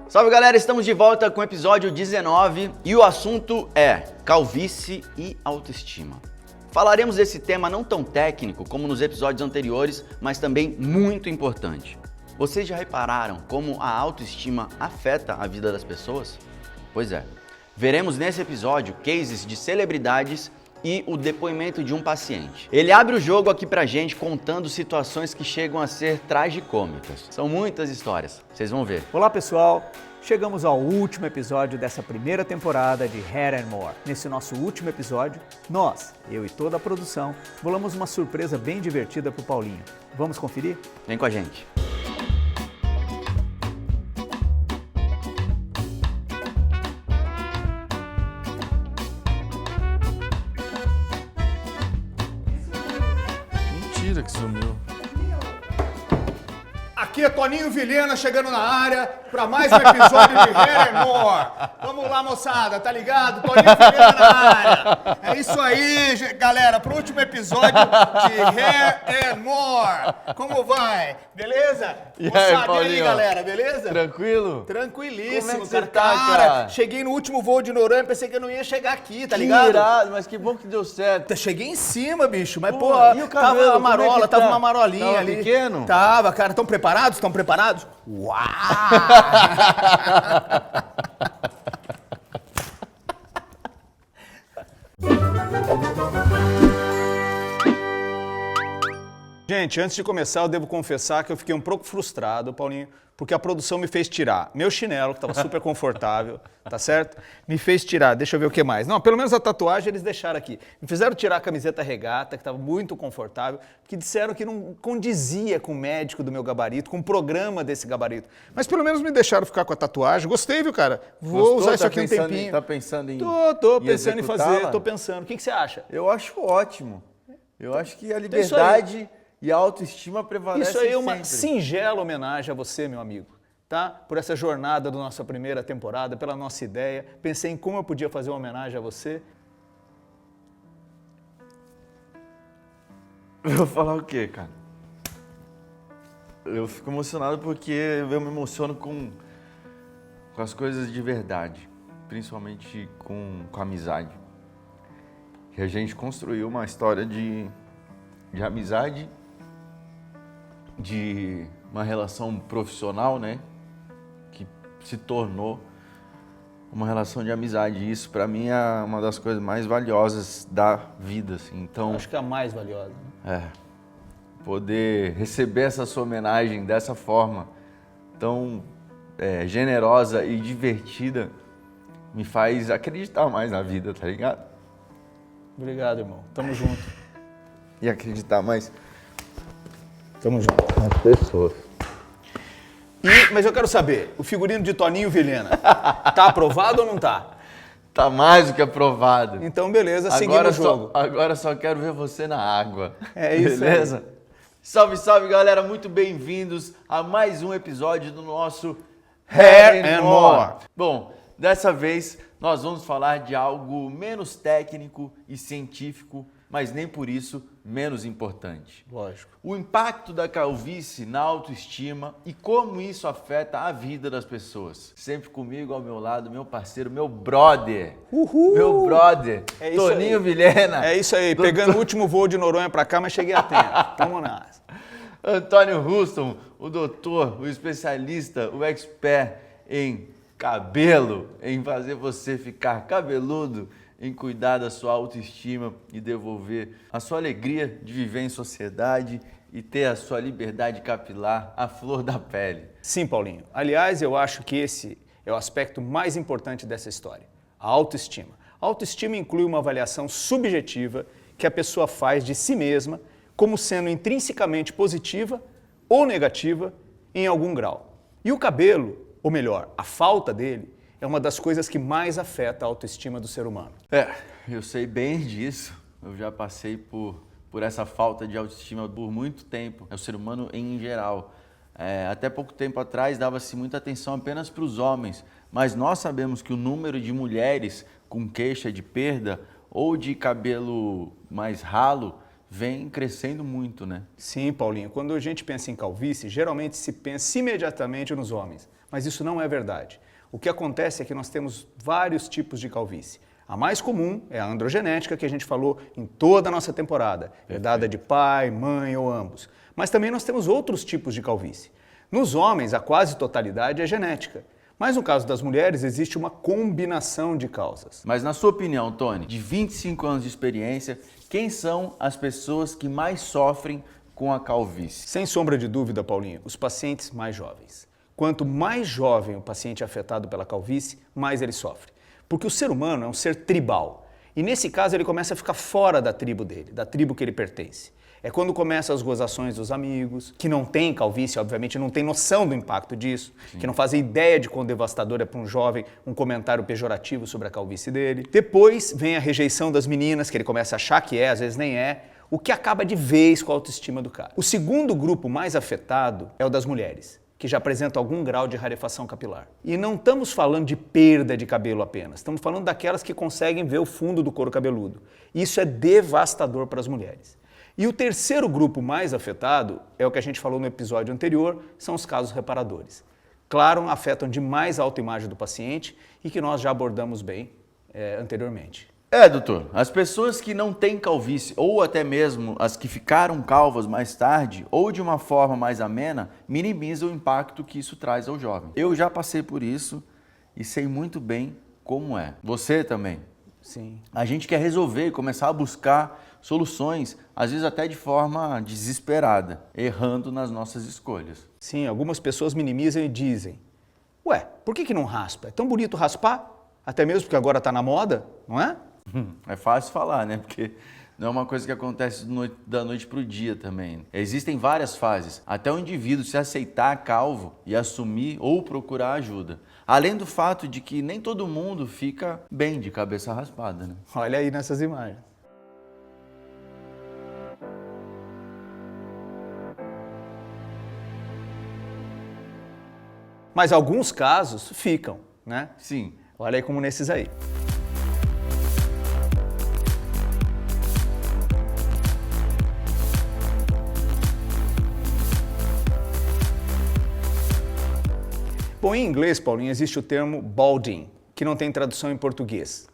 Salve galera, estamos de volta com o episódio 19 e o assunto é calvície e autoestima. Falaremos desse tema não tão técnico como nos episódios anteriores, mas também muito importante. Vocês já repararam como a autoestima afeta a vida das pessoas? Pois é, veremos nesse episódio cases de celebridades e o depoimento de um paciente. Ele abre o jogo aqui pra gente contando situações que chegam a ser tragicômicas. São muitas histórias, vocês vão ver. Olá pessoal, chegamos ao último episódio dessa primeira temporada de Hair and More. Nesse nosso último episódio, eu e toda a produção, bolamos uma surpresa bem divertida pro Paulinho. Vamos conferir? Vem com a gente. Mentira que sumiu. Aqui é Toninho Vilhena chegando na área para mais um episódio de Hair and More. Vamos lá, moçada, tá ligado? Toninho Vilhena na área. É isso aí, galera, pro último episódio de Hair and More. Como vai? Beleza? E aí, Moçada, Paulinho? galera, beleza? Tranquilo? Tranquilíssimo, Como é que você cara. tá, cara? Cheguei no último voo de Noronha, pensei que eu não ia chegar aqui, tá Que ligado? irado, mas que bom que deu certo. Cheguei em cima, bicho, mas Pô, pô, e o cabelo, tava como uma é marola, que tava tá? uma marolinha Tava ali. pequeno? Tava, cara. Estão preparados? Estão preparados? Uau! Gente, antes de começar, eu devo confessar que eu fiquei um pouco frustrado, Paulinho, porque a produção me fez tirar meu chinelo, que estava super confortável, tá certo? Me fez tirar, deixa eu ver o que mais. Não, pelo menos a tatuagem eles deixaram aqui. Me fizeram tirar a camiseta regata, que estava muito confortável, porque disseram que não condizia com o médico do meu gabarito, com o programa desse gabarito. Mas pelo menos me deixaram ficar com a tatuagem. Gostei, viu, cara? Vou Gostou? usar isso Tá aqui um pensando tempinho. Tá pensando em Tô pensando em executá-la? fazer, tô pensando. O que você acha? Eu acho ótimo. Eu acho que a isso aí. liberdade e a autoestima prevalecem Isso aí é uma sempre. singela homenagem a você, meu amigo, tá? Por essa jornada da nossa primeira temporada, pela nossa ideia. Pensei em como eu podia fazer uma homenagem a você. Eu vou falar o quê, cara? Eu fico emocionado porque eu me emociono com as coisas de verdade, principalmente com a amizade. Que a gente construiu uma história de amizade, de uma relação profissional, né? Que se tornou uma relação de amizade. E isso, pra mim, é uma das coisas mais valiosas da vida, assim. Então, Acho que é a mais valiosa, né? poder receber essa sua homenagem dessa forma tão generosa e divertida me faz acreditar mais na vida, tá ligado? Obrigado, irmão. Tamo junto. E acreditar mais Tamo junto. nas pessoas. Mas eu quero saber, o figurino de Toninho Vilhena, tá aprovado ou não tá? Tá mais do que aprovado. Então, beleza, seguimos o jogo. Agora só quero ver você na água. É isso aí. Beleza? Salve, salve, galera. Muito bem-vindos a mais um episódio do nosso Hair and More. Bom, dessa vez nós vamos falar de algo menos técnico e científico, mas nem por isso menos importante. Lógico. O impacto da calvície na autoestima e como isso afeta a vida das pessoas. Sempre comigo ao meu lado, meu parceiro, meu brother. Uhul! Meu brother, É isso Toninho aí. Vilhena. É isso aí, pegando o último voo de Noronha pra cá, mas cheguei a tempo. Tamo nessa. Antônio Ruston, o doutor, o especialista, o expert em cabelo, em fazer você ficar cabeludo, em cuidar da sua autoestima e devolver a sua alegria de viver em sociedade e ter a sua liberdade capilar à flor da pele. Sim, Paulinho. Aliás, eu acho que esse é o aspecto mais importante dessa história, a autoestima. A autoestima inclui uma avaliação subjetiva que a pessoa faz de si mesma como sendo intrinsecamente positiva ou negativa em algum grau. E o cabelo, ou melhor, a falta dele, é uma das coisas que mais afeta a autoestima do ser humano. Eu sei bem disso. Eu já passei por essa falta de autoestima por muito tempo. É o ser humano em geral. Até pouco tempo atrás dava-se muita atenção apenas para os homens, mas nós sabemos que o número de mulheres com queixa de perda ou de cabelo mais ralo vem crescendo muito, né? Sim, Paulinho. Quando a gente pensa em calvície, geralmente se pensa imediatamente nos homens. Mas isso não é verdade. O que acontece é que nós temos vários tipos de calvície. A mais comum é a androgenética, que a gente falou em toda a nossa temporada, herdada de pai, mãe ou ambos. Mas também nós temos outros tipos de calvície. Nos homens, a quase totalidade é genética. Mas no caso das mulheres, existe uma combinação de causas. Mas na sua opinião, Tony, de 25 anos de experiência, quem são as pessoas que mais sofrem com a calvície? Sem sombra de dúvida, Paulinho, os pacientes mais jovens. Quanto mais jovem o paciente é afetado pela calvície, mais ele sofre. Porque o ser humano é um ser tribal. E nesse caso ele começa a ficar fora da tribo dele, da tribo que ele pertence. É quando começam as gozações dos amigos, que não tem calvície, obviamente, não tem noção do impacto disso, que não fazem ideia de quão devastador é para um jovem um comentário pejorativo sobre a calvície dele. Depois vem a rejeição das meninas, que ele começa a achar que é, às vezes nem é, o que acaba de vez com a autoestima do cara. O segundo grupo mais afetado é o das mulheres, que já apresentam algum grau de rarefação capilar. E não estamos falando de perda de cabelo apenas, estamos falando daquelas que conseguem ver o fundo do couro cabeludo. Isso é devastador para as mulheres. E o terceiro grupo mais afetado é o que a gente falou no episódio anterior, são os casos reparadores. Claro, afetam de mais a autoimagem do paciente e que nós já abordamos bem anteriormente. Doutor, as pessoas que não têm calvície, ou até mesmo as que ficaram calvas mais tarde, ou de uma forma mais amena, minimizam o impacto que isso traz ao jovem. Eu já passei por isso e sei muito bem como é. Você também? Sim. A gente quer resolver e começar a buscar soluções, às vezes até de forma desesperada, errando nas nossas escolhas. Sim, algumas pessoas minimizam e dizem: ué, por que não raspa? É tão bonito raspar? Até mesmo porque agora está na moda, não é? É fácil falar, né? Porque não é uma coisa que acontece da noite para o dia também. Existem várias fases, até o indivíduo se aceitar calvo e assumir ou procurar ajuda. Além do fato de que nem todo mundo fica bem de cabeça raspada, né? Olha aí nessas imagens. Mas alguns casos ficam, né? Sim. Olha aí como nesses aí. Bom, em inglês, Paulinho, existe o termo balding, que não tem tradução em português.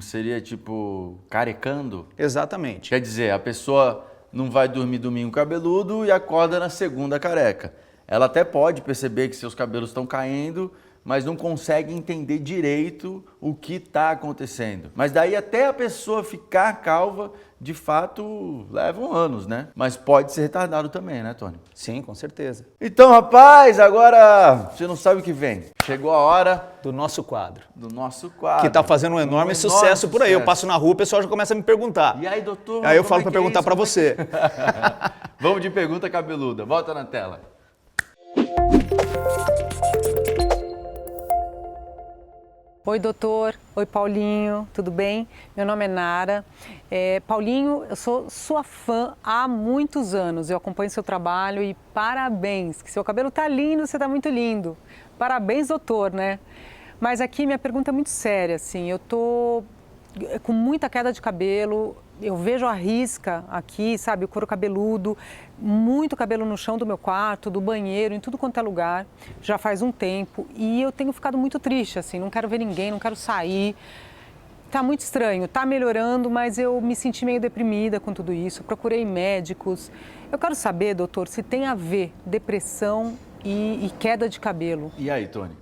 Seria tipo carecando? Exatamente. Quer dizer, a pessoa não vai dormir domingo cabeludo e acorda na segunda careca. Ela até pode perceber que seus cabelos estão caindo, mas não consegue entender direito o que está acontecendo. Mas daí até a pessoa ficar calva, de fato, levam anos, né? Mas pode ser retardado também, né, Tony? Sim, com certeza. Então, rapaz, agora você não sabe o que vem. Chegou a hora Do nosso quadro. do nosso quadro. Que está fazendo um enorme sucesso por aí. Eu passo na rua, o pessoal já começa a me perguntar. E aí, doutor? Aí eu como falo é para que é perguntar isso? para Como é você. Vamos de pergunta cabeluda. Volta na tela. Oi, doutor. Oi, Paulinho. Tudo bem? Meu nome é Nara. Paulinho, eu sou sua fã há muitos anos. Eu acompanho seu trabalho e parabéns, que seu cabelo tá lindo, você tá muito lindo. Parabéns, doutor, né? Mas aqui minha pergunta é muito séria, assim. Eu tô com muita queda de cabelo, eu vejo a risca aqui, sabe, o couro cabeludo, muito cabelo no chão do meu quarto, do banheiro, em tudo quanto é lugar, já faz um tempo, e eu tenho ficado muito triste, assim, não quero ver ninguém, não quero sair. Tá muito estranho, tá melhorando, mas eu me senti meio deprimida com tudo isso, procurei médicos. Eu quero saber, doutor, se tem a ver depressão e queda de cabelo. E aí, Tony?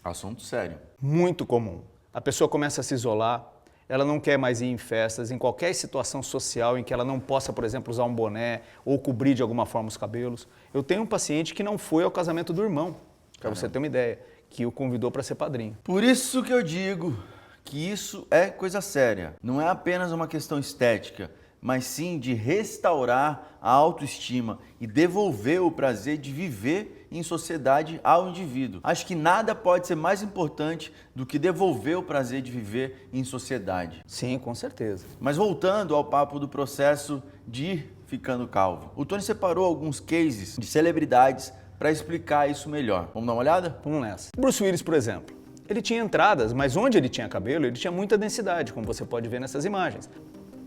Assunto sério. Muito comum. A pessoa começa a se isolar, ela não quer mais ir em festas, em qualquer situação social em que ela não possa, por exemplo, usar um boné ou cobrir de alguma forma os cabelos. Eu tenho um paciente que não foi ao casamento do irmão, para você ter uma ideia, que o convidou para ser padrinho. Por isso que eu digo que isso é coisa séria. Não é apenas uma questão estética, mas sim de restaurar a autoestima e devolver o prazer de viver em sociedade ao indivíduo. Acho que nada pode ser mais importante do que devolver o prazer de viver em sociedade. Sim, com certeza. Mas voltando ao papo do processo de ir ficando calvo, o Tony separou alguns cases de celebridades para explicar isso melhor. Vamos dar uma olhada? Vamos nessa. Bruce Willis, por exemplo, ele tinha entradas, mas onde ele tinha cabelo, ele tinha muita densidade, como você pode ver nessas imagens.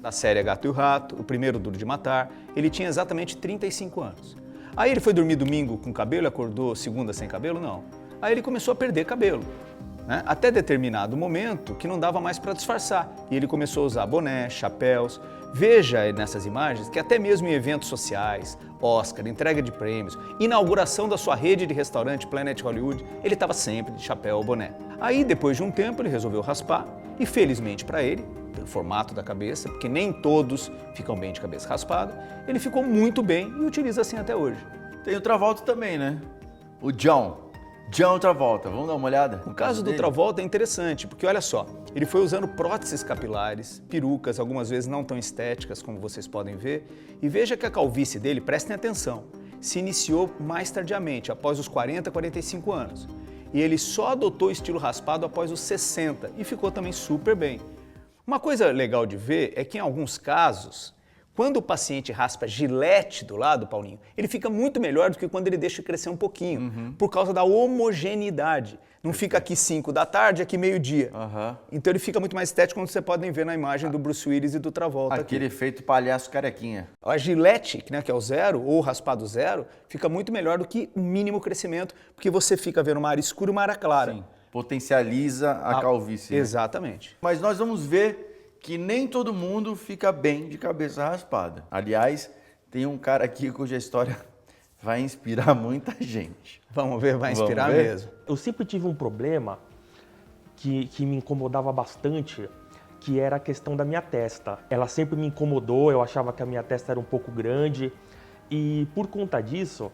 Da série Gato e o Rato, o primeiro Duro de Matar, ele tinha exatamente 35 anos. Aí ele foi dormir domingo com cabelo e acordou segunda sem cabelo? Não. Aí ele começou a perder cabelo, né? Até determinado momento que não dava mais para disfarçar. E ele começou a usar boné, chapéus. Veja nessas imagens que até mesmo em eventos sociais, Oscar, entrega de prêmios, inauguração da sua rede de restaurante Planet Hollywood, ele estava sempre de chapéu ou boné. Aí, depois de um tempo, ele resolveu raspar e, felizmente para ele, pelo formato da cabeça, porque nem todos ficam bem de cabeça raspada, ele ficou muito bem e utiliza assim até hoje. Tem o Travolta também, né? O John Travolta. Vamos dar uma olhada? O caso do Travolta é interessante, porque olha só, ele foi usando próteses capilares, perucas, algumas vezes não tão estéticas como vocês podem ver, e veja que a calvície dele, prestem atenção, se iniciou mais tardiamente, após os 40, 45 anos. E ele só adotou o estilo raspado após os 60 e ficou também super bem. Uma coisa legal de ver é que em alguns casos, quando o paciente raspa Gillette do lado, Paulinho, ele fica muito melhor do que quando ele deixa crescer um pouquinho, por causa da homogeneidade. Não fica aqui 5 da tarde, aqui meio-dia. Então ele fica muito mais estético, como vocês podem ver na imagem do Bruce Willis e do Travolta. Aquele efeito palhaço carequinha. A Gillette, né, que é o zero, ou o raspado zero, fica muito melhor do que o mínimo crescimento, porque você fica vendo uma área escura e uma área clara. Sim. Potencializa a calvície. Exatamente. Né? Mas nós vamos ver que nem todo mundo fica bem de cabeça raspada. Aliás, tem um cara aqui cuja história vai inspirar muita gente. Vamos ver, vai inspirar mesmo. Eu sempre tive um problema que me incomodava bastante, que era a questão da minha testa. Ela sempre me incomodou, eu achava que a minha testa era um pouco grande e por conta disso,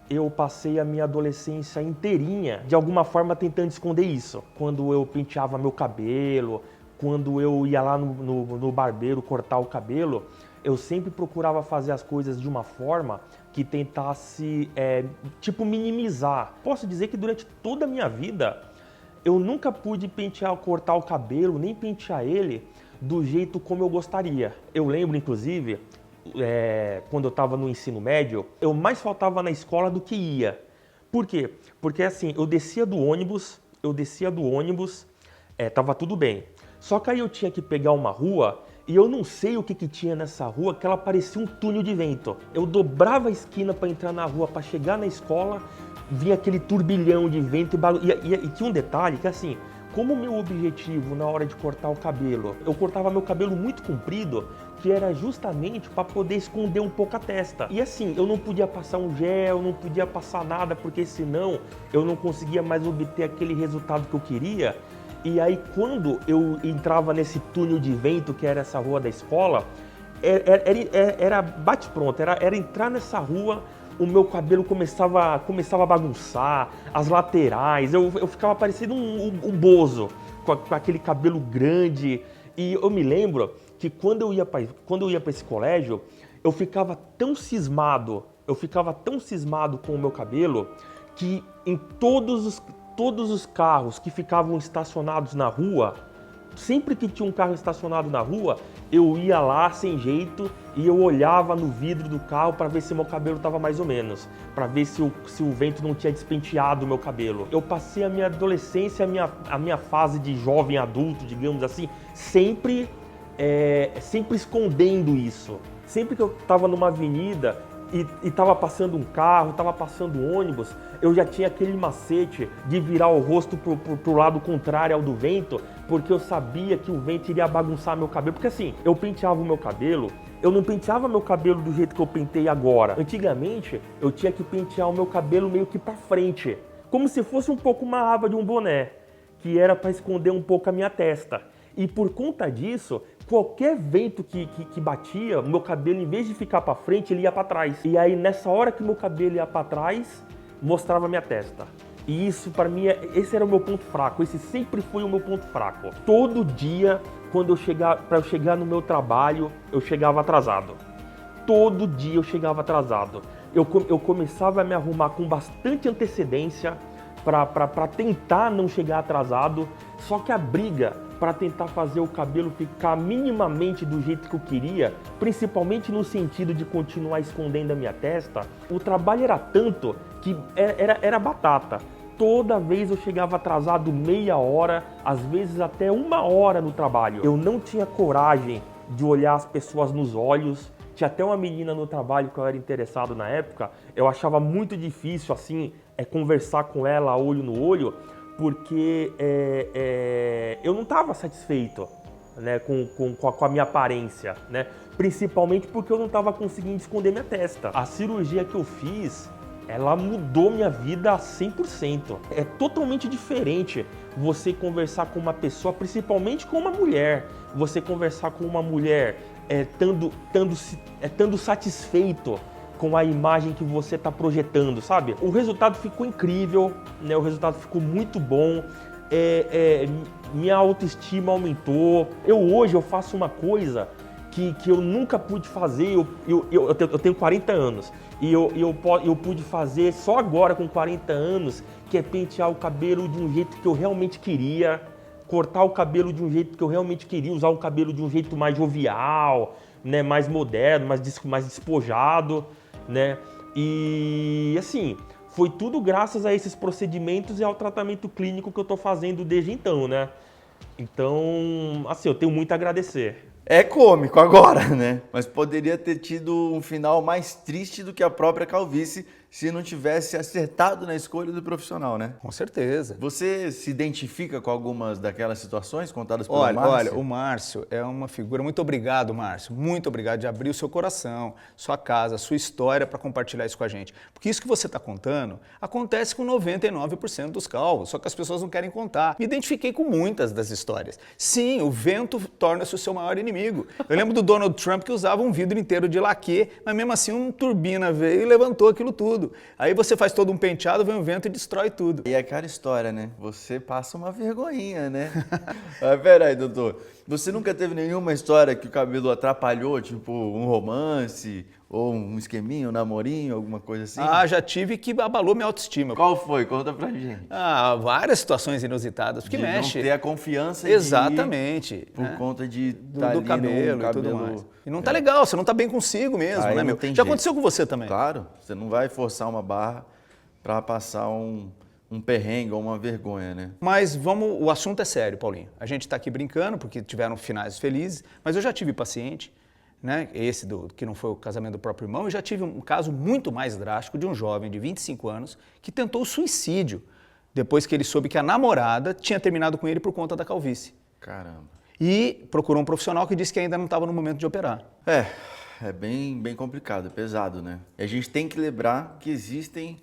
eu passei a minha adolescência inteirinha, de alguma forma, tentando esconder isso. Quando eu penteava meu cabelo, quando eu ia lá no barbeiro cortar o cabelo, eu sempre procurava fazer as coisas de uma forma que tentasse, minimizar. Posso dizer que durante toda a minha vida, eu nunca pude cortar o cabelo, nem pentear ele do jeito como eu gostaria. Eu lembro, inclusive, quando eu estava no ensino médio, eu mais faltava na escola do que ia. Por quê? Porque assim, eu descia do ônibus, tava tudo bem. Só que aí eu tinha que pegar uma rua e eu não sei o que tinha nessa rua, que ela parecia um túnel de vento. Eu dobrava a esquina para entrar na rua, para chegar na escola, vinha aquele turbilhão de vento e tinha um detalhe que assim, como o meu objetivo na hora de cortar o cabelo, eu cortava meu cabelo muito comprido, que era justamente para poder esconder um pouco a testa. E assim, eu não podia passar um gel, não podia passar nada, porque senão eu não conseguia mais obter aquele resultado que eu queria. E aí, quando eu entrava nesse túnel de vento, que era essa rua da escola, era bate-pronto, era entrar nessa rua, o meu cabelo começava a bagunçar, as laterais, eu ficava parecendo um bozo, com aquele cabelo grande. E eu me lembro que quando eu ia para esse colégio, eu ficava tão cismado com o meu cabelo, que em todos os carros que ficavam estacionados na rua, sempre que tinha um carro estacionado na rua, eu ia lá sem jeito e eu olhava no vidro do carro para ver se meu cabelo estava mais ou menos, para ver se o vento não tinha despenteado o meu cabelo. Eu passei a minha adolescência, a minha fase de jovem adulto, digamos assim, sempre escondendo isso. Sempre que eu estava numa avenida e estava passando um carro, estava passando um ônibus, eu já tinha aquele macete de virar o rosto pro lado contrário ao do vento, porque eu sabia que o vento iria bagunçar meu cabelo. Porque assim, eu penteava o meu cabelo, eu não penteava meu cabelo do jeito que eu pentei agora. Antigamente, eu tinha que pentear o meu cabelo meio que para frente, como se fosse um pouco uma aba de um boné, que era para esconder um pouco a minha testa. E por conta disso, qualquer vento que batia, o meu cabelo, em vez de ficar para frente, ele ia para trás. E aí, nessa hora que o meu cabelo ia para trás, mostrava a minha testa. E isso, para mim, esse era o meu ponto fraco. Esse sempre foi o meu ponto fraco. Todo dia, para eu chegar no meu trabalho, eu chegava atrasado. Todo dia eu chegava atrasado. Eu começava a me arrumar com bastante antecedência para tentar não chegar atrasado. Só que a briga para tentar fazer o cabelo ficar minimamente do jeito que eu queria, principalmente no sentido de continuar escondendo a minha testa, o trabalho era tanto que era batata. Toda vez eu chegava atrasado meia hora, às vezes até 1 hora no trabalho. Eu não tinha coragem de olhar as pessoas nos olhos. Tinha até uma menina no trabalho que eu era interessado na época, eu achava muito difícil, assim, conversar com ela olho no olho, porque eu não estava satisfeito, né, com a minha aparência, né? Principalmente porque eu não estava conseguindo esconder minha testa. A cirurgia que eu fiz, ela mudou minha vida a 100%. É totalmente diferente você conversar com uma pessoa, principalmente com uma mulher. Você conversar com uma mulher estando satisfeito com a imagem que você está projetando, sabe? O resultado ficou incrível, né? O resultado ficou muito bom. Minha autoestima aumentou. Hoje eu faço uma coisa que eu nunca pude fazer. Eu tenho 40 anos e eu pude fazer só agora com 40 anos, que é pentear o cabelo de um jeito que eu realmente queria, cortar o cabelo de um jeito que eu realmente queria, usar o cabelo de um jeito mais jovial, né, mais moderno, mais despojado, né? E assim, foi tudo graças a esses procedimentos e ao tratamento clínico que eu tô fazendo desde então, né? Então, assim, eu tenho muito a agradecer. É cômico agora, né? Mas poderia ter tido um final mais triste do que a própria calvície se não tivesse acertado na escolha do profissional, né? Com certeza. Você se identifica com algumas daquelas situações contadas pelo Márcio? Olha, o Márcio é uma figura... Muito obrigado, Márcio. Muito obrigado de abrir o seu coração, sua casa, sua história para compartilhar isso com a gente. Porque isso que você está contando acontece com 99% dos calvos, só que as pessoas não querem contar. Me identifiquei com muitas das histórias. Sim, o vento torna-se o seu maior inimigo. Eu lembro do Donald Trump que usava um vidro inteiro de laque, mas mesmo assim uma turbina veio e levantou aquilo tudo. Aí você faz todo um penteado, vem um vento e destrói tudo. E é aquela história, né? Você passa uma vergonhinha, né? Mas peraí, doutor. Você nunca teve nenhuma história que o cabelo atrapalhou, tipo um romance, ou um esqueminho, um namorinho, alguma coisa assim? Ah, já tive, que abalou minha autoestima. Qual foi? Conta pra gente. Ah, várias situações inusitadas, porque de mexe. não ter a confiança Exatamente, de ir por conta de do cabelo e tudo mais. E não tá legal, você não tá bem consigo mesmo, Aí né, meu? não tem Já jeito. aconteceu com você também? Claro, você não vai forçar uma barra pra passar um perrengue ou uma vergonha, né? Mas o assunto é sério, Paulinho. A gente tá aqui brincando porque tiveram finais felizes, mas eu já tive paciente, né, esse que não foi o casamento do próprio irmão, e já tive um caso muito mais drástico de um jovem de 25 anos que tentou suicídio depois que ele soube que a namorada tinha terminado com ele por conta da calvície. Caramba. E procurou um profissional que disse que ainda não estava no momento de operar. É bem complicado, é pesado, né? E a gente tem que lembrar que existem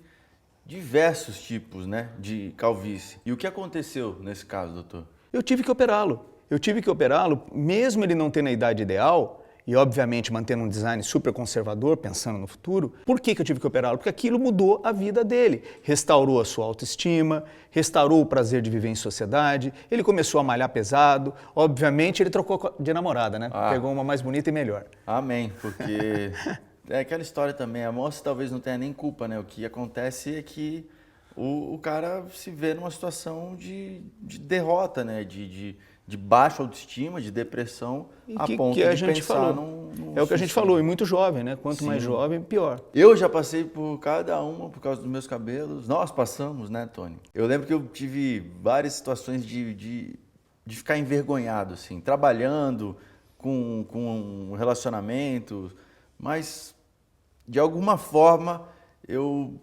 diversos tipos, né, de calvície. E o que aconteceu nesse caso, doutor? Eu tive que operá-lo. Mesmo ele não tendo a idade ideal, e obviamente mantendo um design super conservador, pensando no futuro. Por que eu tive que operá-lo? Porque aquilo mudou a vida dele. Restaurou a sua autoestima, restaurou o prazer de viver em sociedade, ele começou a malhar pesado, obviamente ele trocou de namorada, né? Pegou uma mais bonita e melhor. Amém, porque é aquela história também, a moça talvez não tenha nem culpa, né? O que acontece é que o cara se vê numa situação de derrota, né? De baixa autoestima, de depressão, a ponto que a de gente pensar falou. num É o que a gente falou, e muito jovem, né? Quanto mais Sim. jovem, pior. Eu já passei por cada uma por causa dos meus cabelos. Nós passamos, né, Tony? Eu lembro que eu tive várias situações de ficar envergonhado, assim, trabalhando com relacionamentos, mas de alguma forma eu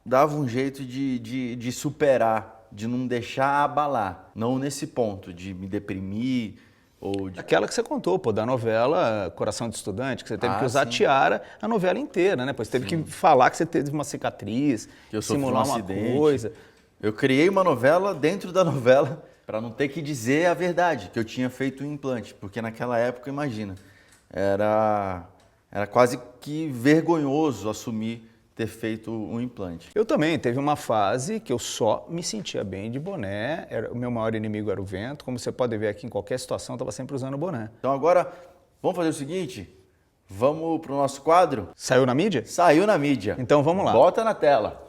dava um jeito de superar, de não deixar abalar. Não nesse ponto de me deprimir ou de... Aquela que você contou, pô, da novela Coração de Estudante, que você teve que usar sim. tiara a novela inteira, né? Pois teve que falar que você teve uma cicatriz, que eu sofri simular um uma acidente. coisa. Eu criei uma novela dentro da novela para não ter que dizer a verdade, que eu tinha feito um implante, porque naquela época, imagina, era quase que vergonhoso assumir ter feito um implante. Eu também, teve uma fase que eu só me sentia bem de boné, o meu maior inimigo era o vento, como você pode ver aqui em qualquer situação, eu estava sempre usando o boné. Então agora, vamos fazer o seguinte, vamos pro nosso quadro? Saiu na mídia? Saiu na mídia. Então vamos lá. Bota na tela.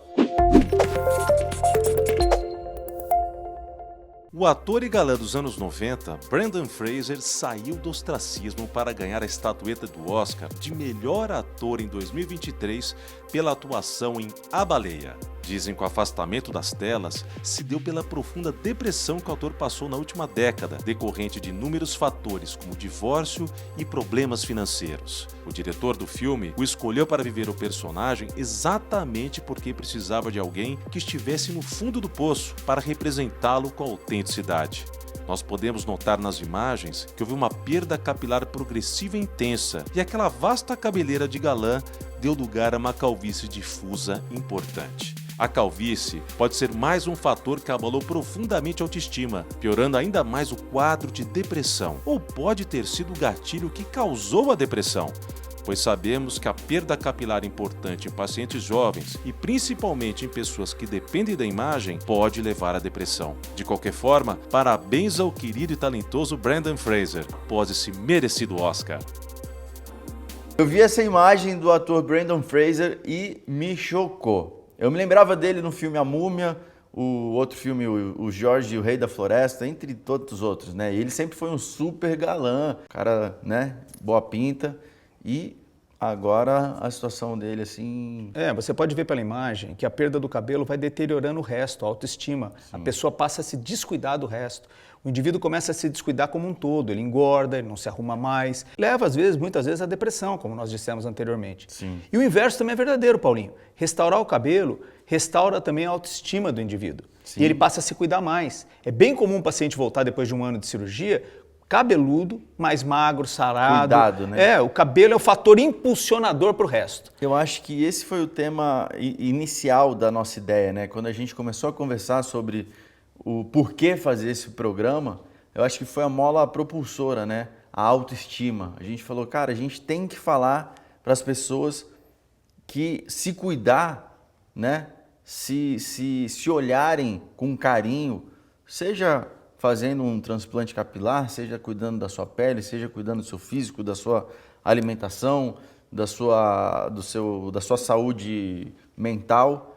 O ator e galã dos anos 90, Brendan Fraser, saiu do ostracismo para ganhar a estatueta do Oscar de melhor ator em 2023 pela atuação em A Baleia, Dizem que o afastamento das telas se deu pela profunda depressão que o ator passou na última década, decorrente de inúmeros fatores como divórcio e problemas financeiros. O diretor do filme o escolheu para viver o personagem exatamente porque precisava de alguém que estivesse no fundo do poço para representá-lo com autenticidade. Nós podemos notar nas imagens que houve uma perda capilar progressiva e intensa, e aquela vasta cabeleira de galã deu lugar a uma calvície difusa importante. A calvície pode ser mais um fator que abalou profundamente a autoestima, piorando ainda mais o quadro de depressão, ou pode ter sido o gatilho que causou a depressão, pois sabemos que a perda capilar importante em pacientes jovens e principalmente em pessoas que dependem da imagem pode levar à depressão. De qualquer forma, parabéns ao querido e talentoso Brendan Fraser, após esse merecido Oscar. Eu vi essa imagem do ator Brendan Fraser e me chocou. Eu me lembrava dele no filme A Múmia, o outro filme, o Jorge e o Rei da Floresta, entre todos os outros, né? E ele sempre foi um super galã, cara, né? Boa pinta. E agora a situação dele, assim... Você pode ver pela imagem que a perda do cabelo vai deteriorando o resto, a autoestima. Sim. A pessoa passa a se descuidar do resto. O indivíduo começa a se descuidar como um todo, ele engorda, ele não se arruma mais. Leva, muitas vezes, à depressão, como nós dissemos anteriormente. Sim. E o inverso também é verdadeiro, Paulinho. Restaurar o cabelo restaura também a autoestima do indivíduo. Sim. E ele passa a se cuidar mais. É bem comum um paciente voltar depois de um ano de cirurgia cabeludo, mais magro, sarado. Cuidado, né? O cabelo é o fator impulsionador para o resto. Eu acho que esse foi o tema inicial da nossa ideia, né? Quando a gente começou a conversar sobre o porquê fazer esse programa, eu acho que foi a mola propulsora, né? A autoestima. A gente falou, cara, a gente tem que falar para as pessoas que se cuidar, né? Se olharem com carinho, seja fazendo um transplante capilar, seja cuidando da sua pele, seja cuidando do seu físico, da sua alimentação, da sua saúde mental,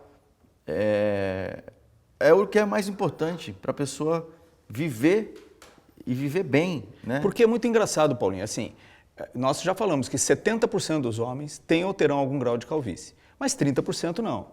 é o que é mais importante para a pessoa viver e viver bem, né? Porque é muito engraçado, Paulinho, assim, nós já falamos que 70% dos homens têm ou terão algum grau de calvície, mas 30% não.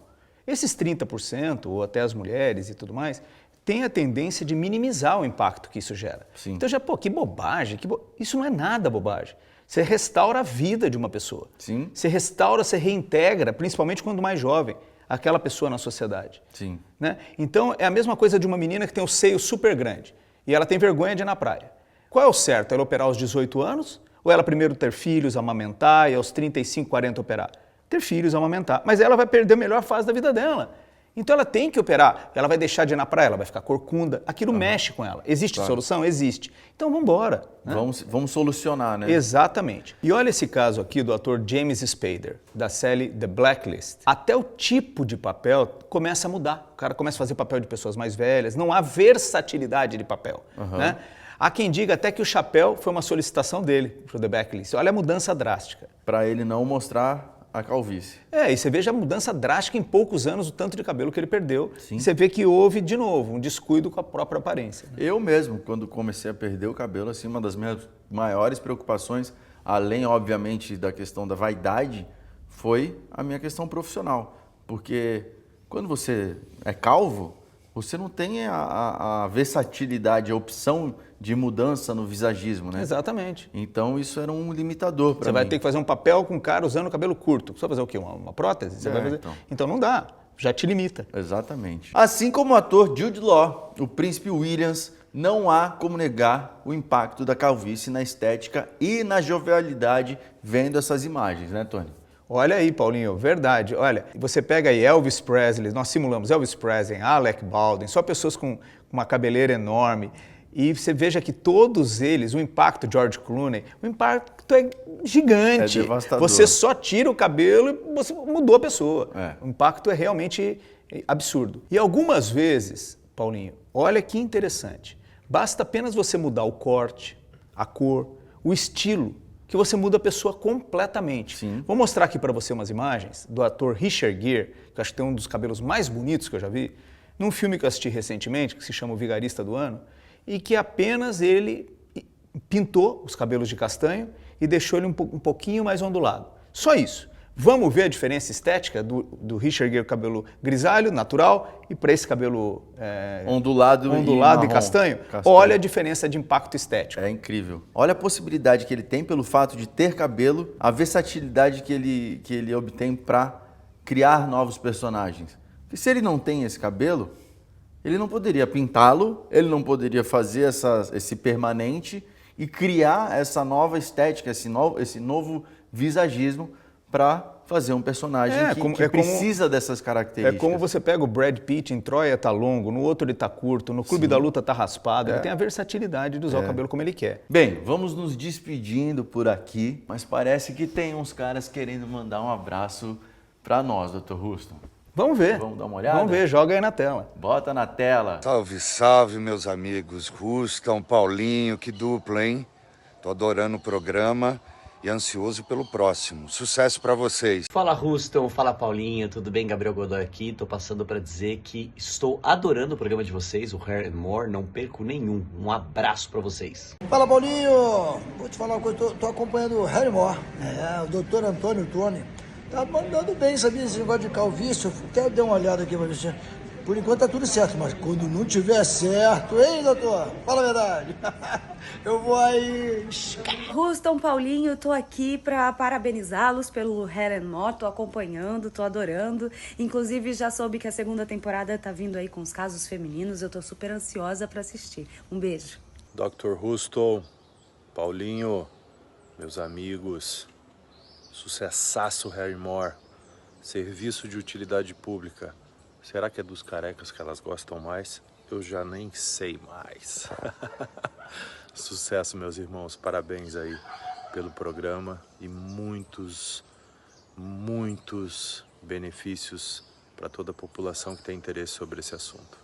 Esses 30%, ou até as mulheres e tudo mais, tem a tendência de minimizar o impacto que isso gera. Sim. Então que bobagem, isso não é nada bobagem. Você restaura a vida de uma pessoa. Sim. Você restaura, você reintegra, principalmente quando mais jovem, aquela pessoa na sociedade. Sim. Né? Então é a mesma coisa de uma menina que tem um seio super grande e ela tem vergonha de ir na praia. Qual é o certo? Ela operar aos 18 anos ou ela primeiro ter filhos, amamentar e aos 35, 40 operar? Ter filhos, amamentar. Mas ela vai perder a melhor fase da vida dela. Então ela tem que operar, ela vai deixar de ir na praia, ela vai ficar corcunda, aquilo mexe com ela. Existe solução? Existe. Então vamos embora. Né? Vamos solucionar, né? Exatamente. E olha esse caso aqui do ator James Spader, da série The Blacklist. Até o tipo de papel começa a mudar. O cara começa a fazer papel de pessoas mais velhas, não há versatilidade de papel. Né? Há quem diga até que o chapéu foi uma solicitação dele para o The Blacklist. Olha a mudança drástica. Para ele não mostrar a calvície. E você veja a mudança drástica em poucos anos, o tanto de cabelo que ele perdeu. Sim. E você vê que houve, de novo, um descuido com a própria aparência. Eu mesmo, quando comecei a perder o cabelo, assim, uma das minhas maiores preocupações, além, obviamente, da questão da vaidade, foi a minha questão profissional. Porque quando você é calvo, você não tem a versatilidade, a opção de mudança no visagismo, né? Exatamente. Então isso era um limitador para mim. Você vai ter que fazer um papel com um cara usando o cabelo curto. Você vai fazer o quê? Uma prótese? Você vai fazer... Então não dá, já te limita. Exatamente. Assim como o ator Jude Law, o príncipe Williams, não há como negar o impacto da calvície na estética e na jovialidade vendo essas imagens, né, Tony? Olha aí, Paulinho, verdade. Olha, você pega aí Elvis Presley, nós simulamos Elvis Presley, Alec Baldwin, só pessoas com uma cabeleira enorme. E você veja que todos eles, o impacto, George Clooney, o impacto é gigante. É devastador. Você só tira o cabelo e você mudou a pessoa. É. O impacto é realmente absurdo. E algumas vezes, Paulinho, olha que interessante, basta apenas você mudar o corte, a cor, o estilo, que você muda a pessoa completamente. Sim. Vou mostrar aqui para você umas imagens do ator Richard Gere, que eu acho que tem um dos cabelos mais bonitos que eu já vi, num filme que eu assisti recentemente, que se chama O Vigarista do Ano, e que apenas ele pintou os cabelos de castanho e deixou ele um pouquinho mais ondulado. Só isso. Vamos ver a diferença estética do Richard Gere cabelo grisalho, natural, e para esse cabelo ondulado e castanho? Olha a diferença de impacto estético. É incrível. Olha a possibilidade que ele tem pelo fato de ter cabelo, a versatilidade que ele obtém para criar novos personagens. Porque se ele não tem esse cabelo, ele não poderia pintá-lo, ele não poderia fazer esse permanente e criar essa nova estética, esse novo visagismo para fazer um personagem que precisa dessas características. É como você pega o Brad Pitt, em Troia tá longo, no outro ele tá curto, no Clube da Luta tá raspado, ele tem a versatilidade de usar o cabelo como ele quer. Bem, vamos nos despedindo por aqui, mas parece que tem uns caras querendo mandar um abraço para nós, Dr. Houston. Vamos ver. Vamos dar uma olhada? Vamos ver, joga aí na tela. Bota na tela. Salve, salve, meus amigos. Houston, Paulinho, que dupla, hein? Tô adorando o programa e ansioso pelo próximo. Sucesso pra vocês. Fala, Houston. Fala, Paulinho. Tudo bem? Gabriel Godoy aqui. Tô passando pra dizer que estou adorando o programa de vocês, o Hair and More. Não perco nenhum. Um abraço pra vocês. Fala, Paulinho. Vou te falar uma coisa. Tô acompanhando o Hair and More. O doutor Antônio Tony. Tá mandando bem, sabia? Esse negócio de calvície. Eu até dei uma olhada aqui pra ver. Por enquanto tá tudo certo, mas quando não tiver certo, hein, doutor? Fala a verdade. Eu vou aí. Houston, Paulinho, tô aqui pra parabenizá-los pelo Hair and More. Tô acompanhando, tô adorando. Inclusive, já soube que a segunda temporada tá vindo aí com os casos femininos. Eu tô super ansiosa pra assistir. Um beijo. Dr. Houston, Paulinho, meus amigos, sucessaço Hair and More, serviço de utilidade pública. Será que é dos carecas que elas gostam mais? Eu já nem sei mais. Sucesso, meus irmãos. Parabéns aí pelo programa e muitos benefícios para toda a população que tem interesse sobre esse assunto.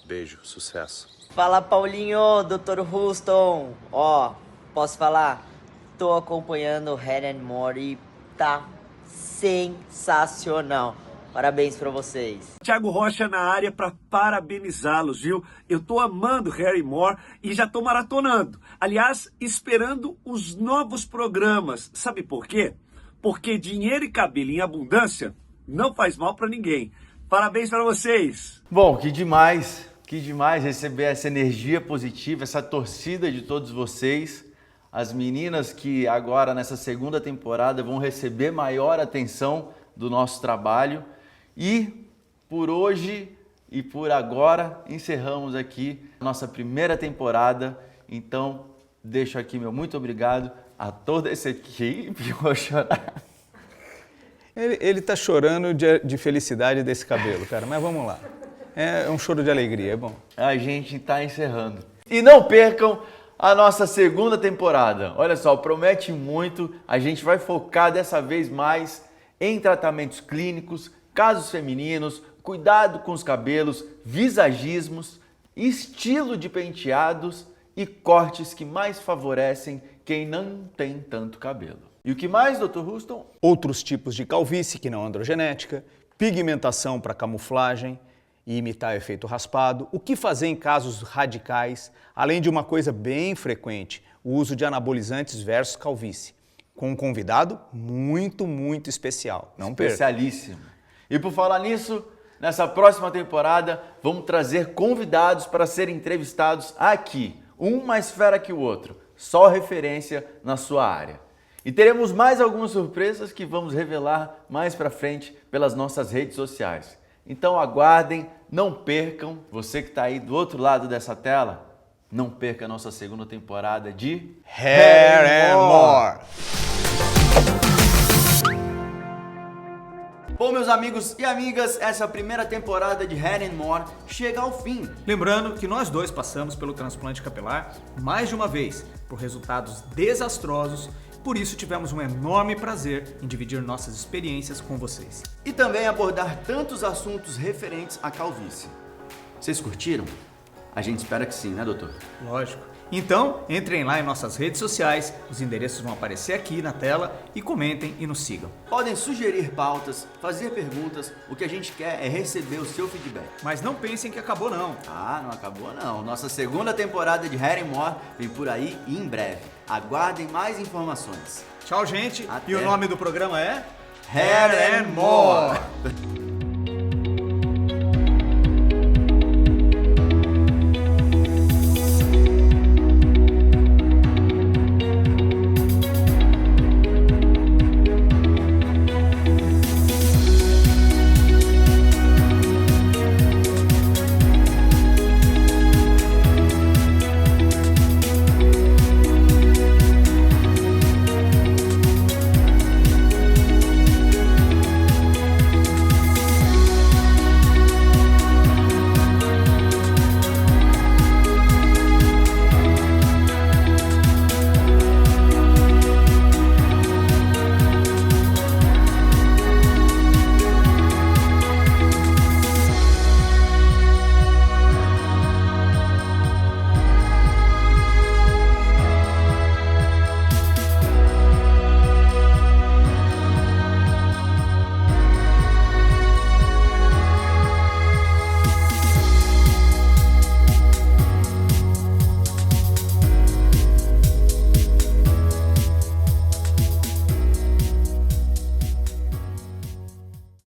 Beijo, sucesso. Fala, Paulinho, Dr. Houston. Ó, posso falar? Tô acompanhando o Hair and More e tá sensacional. Parabéns pra vocês. Thiago Rocha na área para parabenizá-los, viu? Eu tô amando Hair and More e já tô maratonando. Aliás, esperando os novos programas. Sabe por quê? Porque dinheiro e cabelo em abundância não faz mal para ninguém. Parabéns para vocês. Bom, que demais receber essa energia positiva, essa torcida de todos vocês. As meninas que agora nessa segunda temporada vão receber maior atenção do nosso trabalho. E por hoje e por agora encerramos aqui a nossa primeira temporada. Então deixo aqui meu muito obrigado a toda essa equipe. Vou chorar. Ele tá chorando de felicidade desse cabelo, cara, mas vamos lá. É um choro de alegria, é bom. A gente tá encerrando. E não percam a nossa segunda temporada. Olha só, promete muito. A gente vai focar dessa vez mais em tratamentos clínicos, casos femininos, cuidado com os cabelos, visagismos, estilo de penteados e cortes que mais favorecem quem não tem tanto cabelo. E o que mais, Dr. Houston? Outros tipos de calvície que não androgenética, pigmentação para camuflagem e imitar efeito raspado, o que fazer em casos radicais, além de uma coisa bem frequente, o uso de anabolizantes versus calvície, com um convidado muito especial. Não perca. Especialíssimo. E por falar nisso, nessa próxima temporada, vamos trazer convidados para serem entrevistados aqui, um mais fera que o outro, só referência na sua área. E teremos mais algumas surpresas que vamos revelar mais para frente pelas nossas redes sociais. Então aguardem, não percam, você que está aí do outro lado dessa tela, não perca a nossa segunda temporada de Hair and More. Bom, meus amigos e amigas, essa primeira temporada de Hair and More chega ao fim. Lembrando que nós dois passamos pelo transplante capilar mais de uma vez, por resultados desastrosos. Por isso tivemos um enorme prazer em dividir nossas experiências com vocês. E também abordar tantos assuntos referentes à calvície. Vocês curtiram? A gente espera que sim, né, doutor? Lógico. Então, entrem lá em nossas redes sociais, os endereços vão aparecer aqui na tela e comentem e nos sigam. Podem sugerir pautas, fazer perguntas, o que a gente quer é receber o seu feedback. Mas não pensem que acabou não. Ah, não acabou não. Nossa segunda temporada de Hair and More vem por aí e em breve. Aguardem mais informações. Tchau, gente. Até. E o nome do programa é? Hair and More.